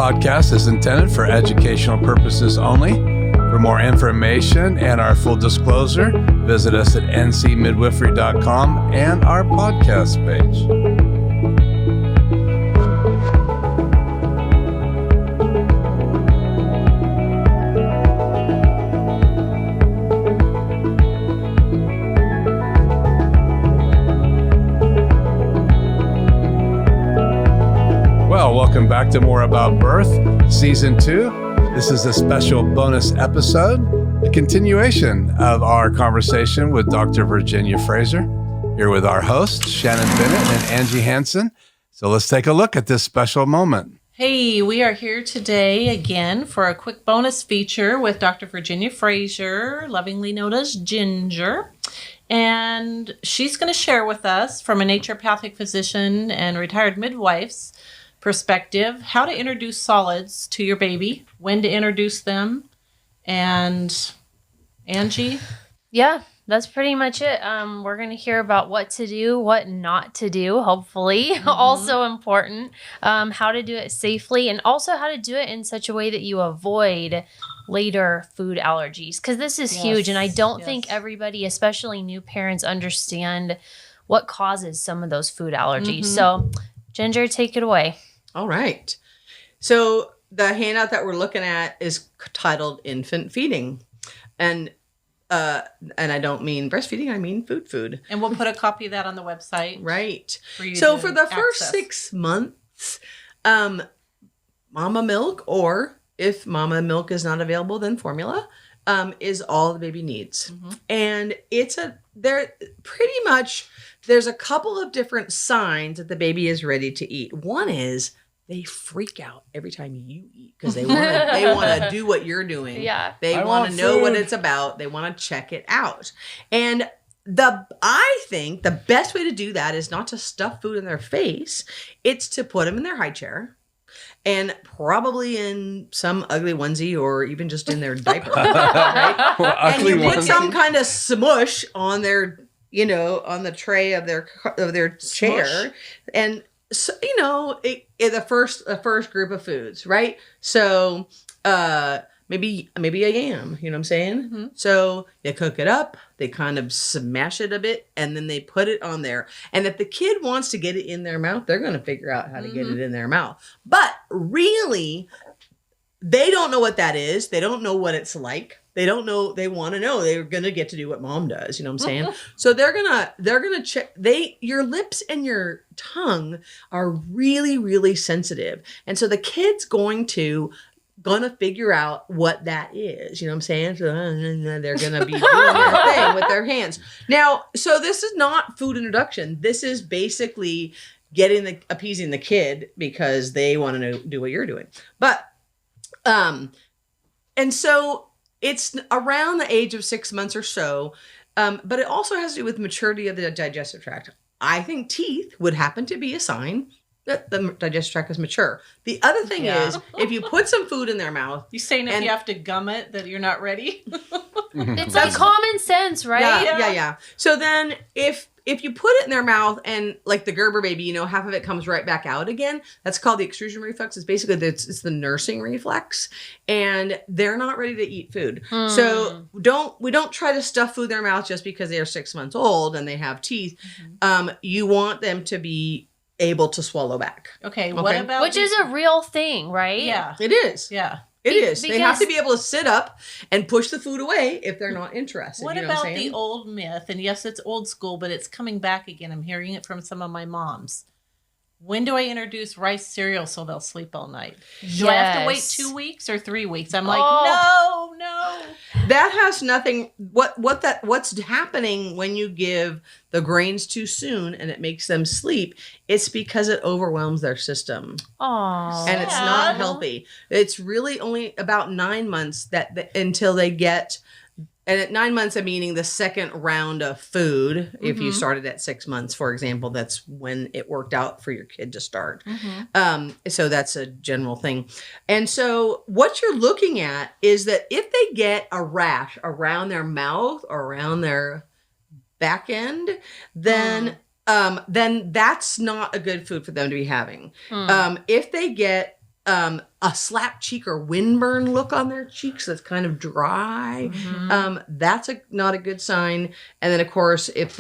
podcast is intended for educational purposes only. For more information and our full disclosure, visit us at ncmidwifery.com and our podcast page. Welcome back to More About Birth, Season 2. This is a special bonus episode, a continuation of our conversation with Dr. Virginia Frazer, here with our hosts, Shannon Bennett and Angie Hansen. So let's take a look at this special moment. Hey, we are here today again for a quick bonus feature with Dr. Virginia Frazer, lovingly known as Ginger. And she's going to share with us, from a naturopathic physician and retired midwife's perspective, how to introduce solids to your baby, when to introduce them, and Angie? Yeah, that's pretty much it. We're going to hear about what to do, what not to do, hopefully. Mm-hmm. Also important, how to do it safely, and also how to do it in such a way that you avoid later food allergies, because this is huge, and I don't think everybody, especially new parents, understand what causes some of those food allergies. So, Ginger, take it away. All right. So the handout that we're looking at is titled Infant Feeding. And I don't mean breastfeeding, I mean food. And we'll put a copy of that on the website. Right. For the first 6 months, mama milk, or if mama milk is not available, then formula, is all the baby needs. And there's a couple of different signs that the baby is ready to eat. One is they freak out every time you eat because they want to do what you're doing. Yeah. They want to know what it's about. They want to check it out. And I think the best way to do that is not to stuff food in their face. It's to put them in their high chair and probably in some ugly onesie or even just in their diaper. Right? Well, and you put some kind of smush on their, on the tray of their chair. And so, the first group of foods, right? So, maybe a yam, you know what I'm saying? So you cook it up, they kind of smash it a bit, and then they put it on there. And if the kid wants to get it in their mouth, they're going to figure out how to get it in their mouth. But really, they don't know what that is. They don't know what it's like. They don't know. They want to know. They're going to get to do what mom does. You know what I'm saying? So they're going to check. Your lips and your tongue are really, really sensitive. And so the kid's going to figure out what that is. You know what I'm saying? So they're going to be doing their thing with their hands. Now, so this is not food introduction. This is basically appeasing the kid because they want to do what you're doing. But, and so it's around the age of 6 months or so, but it also has to do with maturity of the digestive tract. I think teeth would happen to be a sign that the digestive tract is mature. The other thing is, if you put some food in their mouth... You saying if you have to gum it, that you're not ready? It's like common sense, right? Yeah. So then if you put it in their mouth and like the Gerber baby, half of it comes right back out again. That's called the extrusion reflex. It's basically it's the nursing reflex, and they're not ready to eat food. So we don't try to stuff food in their mouth just because they are 6 months old and they have teeth. You want them to be able to swallow back. Okay. What about which is a real thing, right? Yeah, it is. Yeah. It is. They have to be able to sit up and push the food away if they're not interested. What about the old myth? And yes, it's old school, but it's coming back again. I'm hearing it from some of my moms. When do I introduce rice cereal so they'll sleep all night? Do I have to wait 2 weeks or 3 weeks? I'm like, no. That has nothing. What's happening when you give the grains too soon and it makes them sleep? It's because it overwhelms their system. Oh, and it's not healthy. It's really only about 9 months until they get. And at 9 months, I'm meaning the second round of food. If you started at 6 months, for example, that's when it worked out for your kid to start. So that's a general thing. And so what you're looking at is that if they get a rash around their mouth or around their back end, then that's not a good food for them to be having. If they get a slap cheek or windburn look on their cheeks that's kind of dry. That's not a good sign. And then of course, if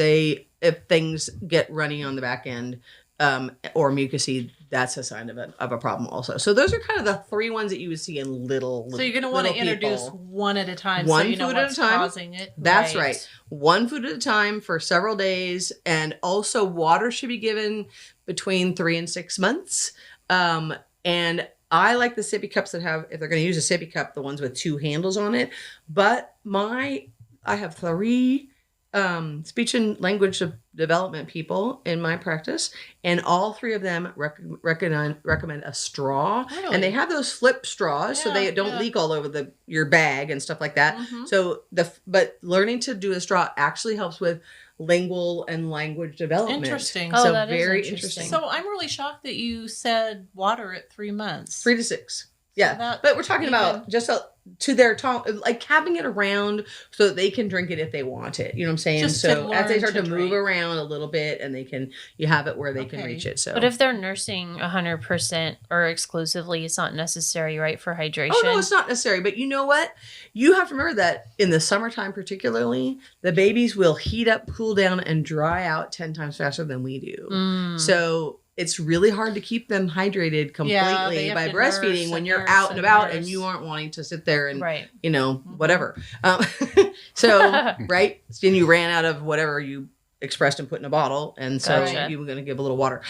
things get runny on the back end, or mucousy, that's a sign of a problem also. So those are kind of the 3 ones that you would see in little. So you're going to want to introduce one at a time, one so you know food what's at a time. causing it. That's right. One food at a time for several days, and also water should be given between 3 and 6 months. And I like the sippy cups that have, if they're going to use a sippy cup, the ones with 2 handles on it. But I have 3 speech and language development people in my practice, and all 3 of them recommend a straw. Really? And they have those flip straws so they don't leak all over your bag and stuff like that. So but learning to do a straw actually helps with lingual and language development. Interesting. Oh, So that is very interesting. So I'm really shocked that you said water at 3 months. 3 to 6. Yeah. that But we're talking even- about just to their tongue, like having it around so that they can drink it if they want it. You know what I'm saying? Just to So as they learn start to to move drink. around a little bit, and you have it where they can Okay. reach it. So But if they're nursing 100% or exclusively, it's not necessary, right, for hydration? Oh, no, it's not necessary. But you know what? You have to remember that in the summertime, particularly, the babies will heat up, cool down, and dry out 10 times faster than we do. Mm. So it's really hard to keep them hydrated they completely have by to breastfeeding nurse when and you're nurse out and and about nurse. and you aren't wanting to sit there and, Right. whatever. So, right? Then you ran out of whatever you expressed and put in a bottle. And so Gotcha. you were going to give a little water.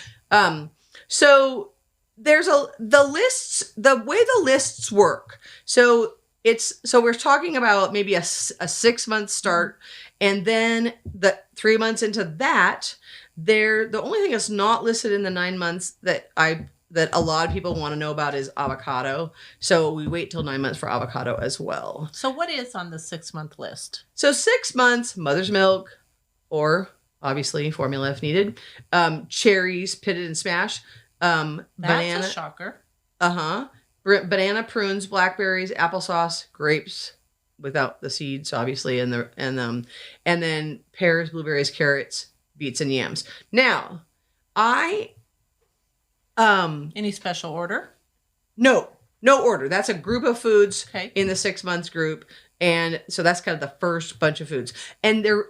So there's the way the lists work. So we're talking about maybe a 6-month start, and then the 3 months into that, the only thing that's not listed in the 9 months that a lot of people want to know about is avocado. So we wait till 9 months for avocado as well. So what is on the 6-month list? So 6 months, mother's milk, or obviously formula if needed, cherries, pitted and smashed, That's banana, a shocker. banana, prunes, blackberries, applesauce, grapes without the seeds, obviously, and then pears, blueberries, carrots, beets, and yams. Now, Any special order? no order. That's a group of foods Okay. in the 6 months group. And so that's kind of the first bunch of foods. And they're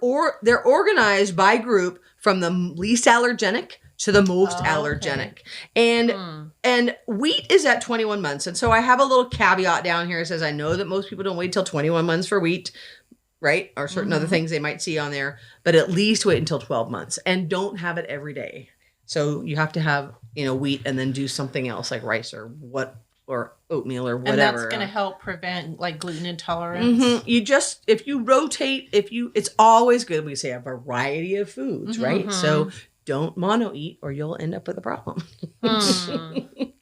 organized by group from the least allergenic to the most Okay. allergenic. And wheat is at 21 months. And so I have a little caveat down here. It says, I know that most people don't wait till 21 months for wheat, right? Or certain other things they might see on there, but at least wait until 12 months and don't have it every day. So you have to have, wheat and then do something else like rice or oatmeal or whatever. And that's going to help prevent like gluten intolerance. If you rotate, it's always good. We say a variety of foods, right? So don't mono eat or you'll end up with a problem.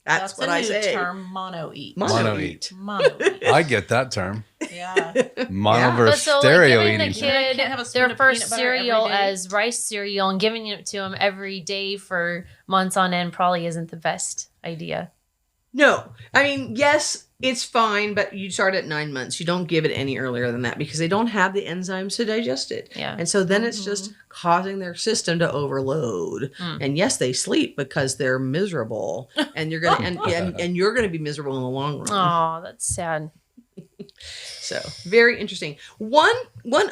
That's what a I new say. term, mono eat. Mono eat. Mono eat. I get that term. Yeah. Mono But versus so, stereo like, giving the eating. You kid can't have a spoon their of first peanut butter cereal every day. as rice cereal and giving it to them every day for months on end probably isn't the best idea. No. I mean, yes, it's fine, but you start at 9 months. You don't give it any earlier than that because they don't have the enzymes to digest it. Yeah. And so then it's just causing their system to overload. And yes, they sleep because they're miserable. And you're gonna and you're gonna be miserable in the long run. Oh, that's sad. So very interesting. One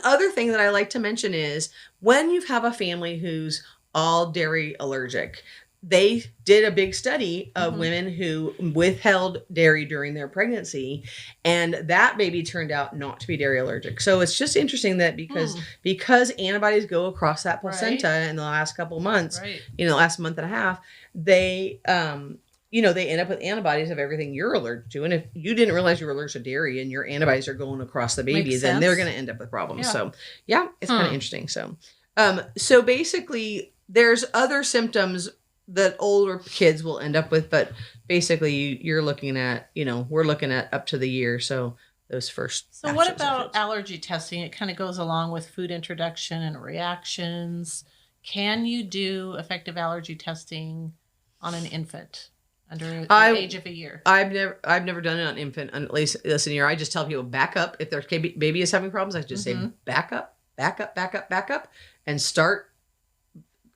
other thing that I like to mention is when you have a family who's all dairy allergic, they did a big study of women who withheld dairy during their pregnancy, and that baby turned out not to be dairy allergic. So it's just interesting that because antibodies go across that placenta in the last couple of months, Right. last month and a half, they they end up with antibodies of everything you're allergic to. And if you didn't realize you were allergic to dairy and your antibodies are going across the baby, Makes then they're sense. going to end up with problems. Yeah. So yeah, it's kind of interesting. So basically there's other symptoms that older kids will end up with, but basically you're looking at, we're looking at up to the year. So those first. So what batches of about foods. allergy testing? It kind of goes along with food introduction and reactions. Can you do effective allergy testing on an infant under the age of a year? I've never done it on infant, at least less than a year. I just tell people back up. If their baby is having problems, I just say back up, and start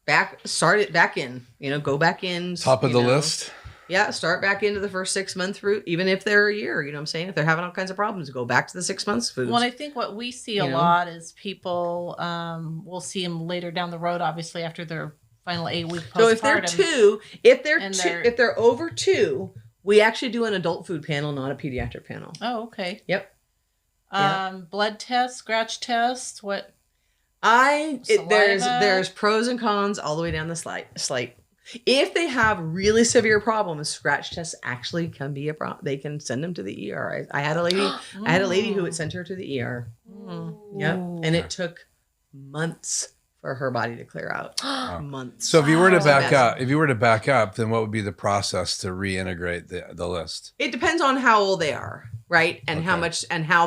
it back in. Go back in. Top of the list. Yeah, start back into the first 6-month route, even if they're a year. You know what I'm saying? If they're having all kinds of problems, go back to the 6 months foods. Well, I think what we see a lot is people, we'll see them later down the road, obviously after their final 8-week postpartum. So if they're over 2, we actually do an adult food panel, not a pediatric panel. Oh, okay. Yep. Blood test, scratch test, what? There's pros and cons all the way down the slate. If they have really severe problems, scratch tests actually can be a problem. They can send them to the ER. I had a lady who had sent her to the ER. Yep. And it took months for her body to clear out. Months. So if you were to back up, then what would be the process to reintegrate the list? It depends on how old they are, right? And how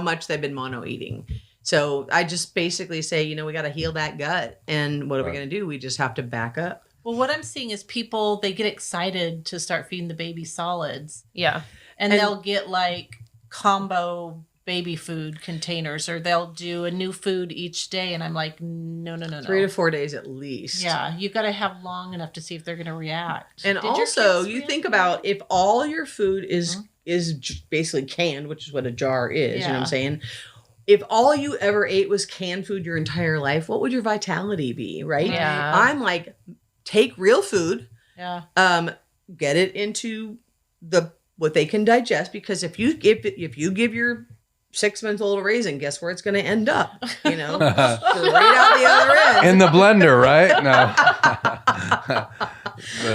much they've been mono eating. So I just basically say, we got to heal that gut. And what are we going to do? We just have to back up. Well, what I'm seeing is people, they get excited to start feeding the baby solids. Yeah. And they'll get like combo baby food containers, or they'll do a new food each day. And I'm like, no. 3 to 4 days at least. Yeah. You got to have long enough to see if they're going to react. And also you think about if all your food is basically canned, which is what a jar is, you know what I'm saying? If all you ever ate was canned food your entire life, what would your vitality be, right? Yeah. I'm like, take real food, get it into what they can digest, because if you give your 6-month-old a raisin, guess where it's going to end up? Straight out the other end. In the blender, right? No.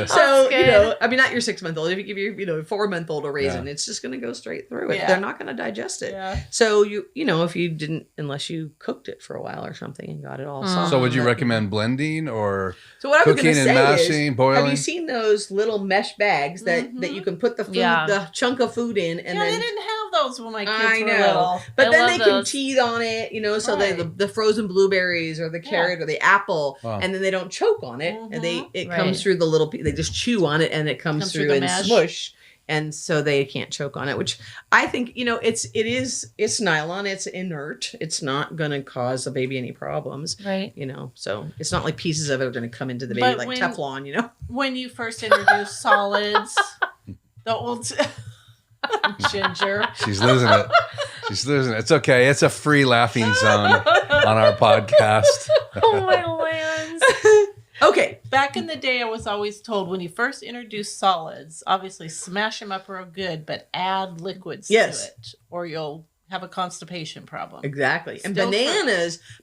So, not your 6-month-old. If you give your, 4-month-old a raisin, it's just going to go straight through it. Yeah. They're not going to digest it. Yeah. So if you didn't, unless you cooked it for a while or something and got it all soft. So would you recommend blending or so what I was cooking gonna and say mashing, is, boiling? have you seen those little mesh bags that you can put the food, the chunk of food in, and then they didn't have those when my kids I were know, little. but then they can those. teeth on it, so Right. they the frozen blueberries or the carrot or the apple, Wow. and then they don't choke on it, and it Right. comes through the little. They just chew on it, and it comes through the and mash. smush. And so they can't choke on it, which I think, it's nylon, it's inert. It's not going to cause the baby any problems. Right. So it's not like pieces of it are going to come into the baby But like Teflon, When you first introduced solids, the old Ginger. She's losing it. It's okay. It's a free laughing zone on our podcast. Oh my lands. Okay. Back in the day, I was always told when you first introduce solids, obviously smash them up real good, but add liquids to it, or you'll have a constipation problem. Exactly. And Still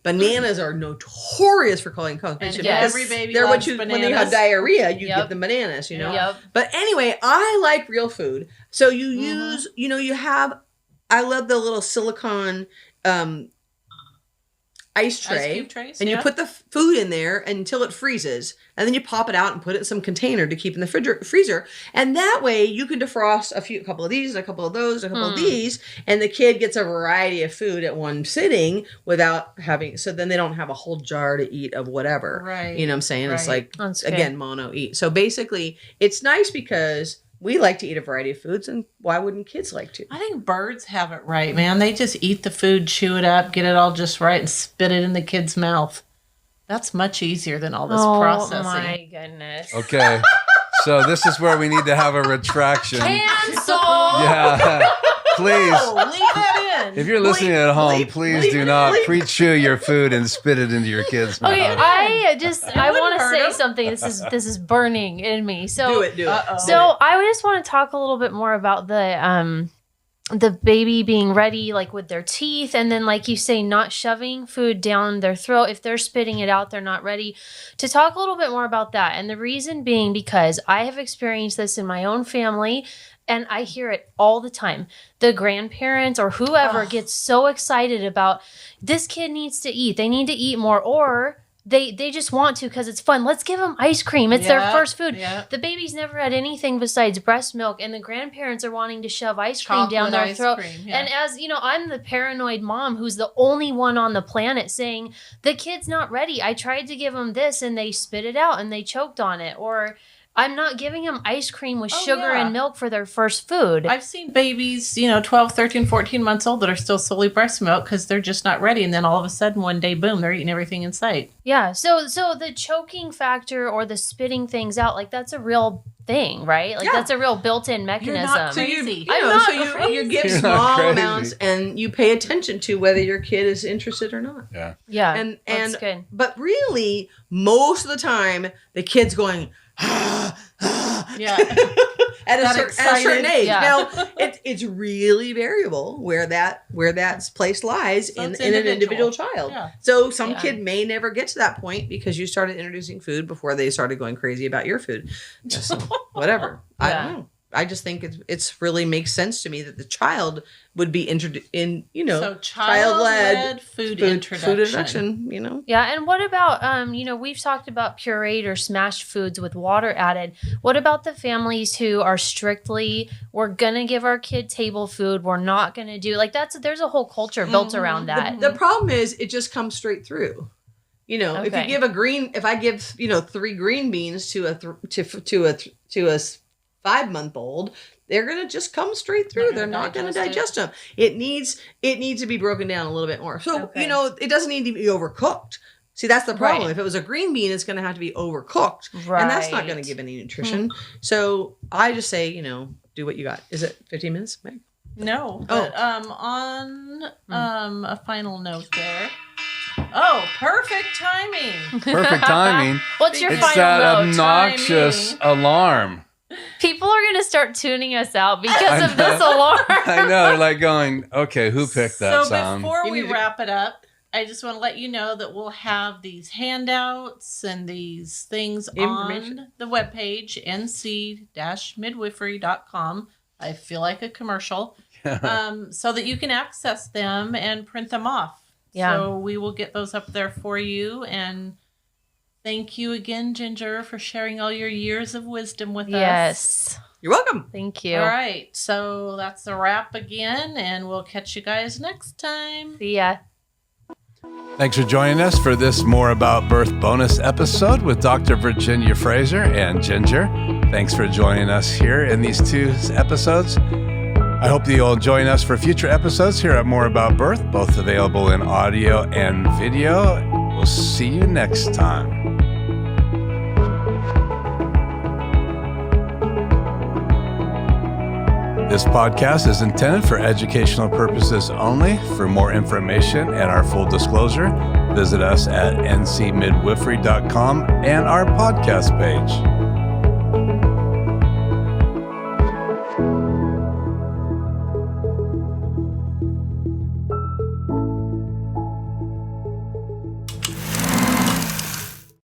bananas are notorious for causing constipation. And every baby they're loves when they bananas. have diarrhea, you Yep. give them bananas, Yep. But anyway, I like real food. So you use, I love the little silicone ice tray, cube trays, and you put the food in there until it freezes, and then you pop it out and put it in some container to keep in the freezer, and that way you can defrost a couple of these, a couple of those, a couple of these, and the kid gets a variety of food at one sitting without having. So then they don't have a whole jar to eat of whatever. Right. You know what I'm saying? It's Right. like again mono eat. So basically, it's nice because we like to eat a variety of foods, and why wouldn't kids like to? I think birds have it right, man. They just eat the food, chew it up, get it all just right, and spit it in the kid's mouth. That's much easier than all this processing. Oh my goodness. Okay. So this is where we need to have a retraction. Cancel. Yeah. Please. Oh, leave that in. If you're listening at home, please bleep do it, not bleep. pre-chew your food and spit it into your kids' mouth. Okay, I want to hurt say 'em. something. This is burning in me. So Do it. Uh-oh. So I just want to talk a little bit more about the baby being ready, like with their teeth, and then like you say, not shoving food down their throat. If they're spitting it out, they're not ready. To talk a little bit more about that, and the reason being because I have experienced this in my own family. And I hear it all the time. The grandparents or whoever gets so excited about this kid needs to eat. They need to eat more, or they just want to because it's fun. Let's give them ice cream. It's their first food. Yeah. The baby's never had anything besides breast milk, and the grandparents are wanting to shove ice cream down their throat. Yeah. And as you know, I'm the paranoid mom who's the only one on the planet saying the kid's not ready. I tried to give them this, and they spit it out, and they choked on it, or I'm not giving them ice cream with sugar and milk for their first food. I've seen babies, 12, 13, 14 months old that are still solely breast milk because they're just not ready. And then all of a sudden, one day, boom, they're eating everything in sight. Yeah. So the choking factor or the spitting things out, like that's a real thing, right? Like Yeah. that's a real built-in You're mechanism. not So crazy. I'm not you give You're not small crazy. amounts and you pay attention to whether your kid is interested or not. Yeah. yeah, And that's good. but really, most of the time, the kid's going Yeah. at Got a certain excited. age. Yeah. Now, it's really variable where that place lies So in it's an individual individual. child. Yeah. So some Yeah. kid may never get to that point because you started introducing food before they started going crazy about your food. So, whatever. I Yeah. don't know. I just think it's really makes sense to me that the child would be introduced in, So child-led food introduction. Yeah, and what about we've talked about pureed or smashed foods with water added. What about the families who are strictly, we're gonna give our kid table food, we're not gonna do there's a whole culture built around that. The problem is it just comes straight through. If Okay. you give if I give 3 green beans to a 5-month-old, they're gonna just come straight through. Not They're gonna not gonna digest digest them. It needs to be broken down a little bit more. So Okay. it doesn't need to be overcooked. See, that's the problem. Right. If it was a green bean, it's gonna have to be overcooked, and that's not gonna Right. give any nutrition. So I just say, do what you got. Is it 15 minutes, Meg? No, Oh. but on a final note there. Oh, perfect timing. Perfect timing. What's your It's final that note? obnoxious alarm. People are gonna start tuning us out because of this alarm. I know. They're like going, okay, who picked that So sound? before You we need to- wrap it up, I just want to let you know that we'll have these handouts and these things Information. on the webpage, nc-midwifery.com. I feel like a commercial. So that you can access them and print them off. Yeah. So we will get those up there for you. And thank you again, Ginger, for sharing all your years of wisdom with us. Yes. You're welcome. Thank you. All right. So that's a wrap again, and we'll catch you guys next time. See ya. Thanks for joining us for this More About Birth bonus episode with Dr. Virginia Frazer and Ginger. Thanks for joining us here in these 2 episodes. I hope that you'll join us for future episodes here at More About Birth, both available in audio and video. We'll see you next time. This podcast is intended for educational purposes only. For more information and our full disclosure, visit us at ncmidwifery.com and our podcast page.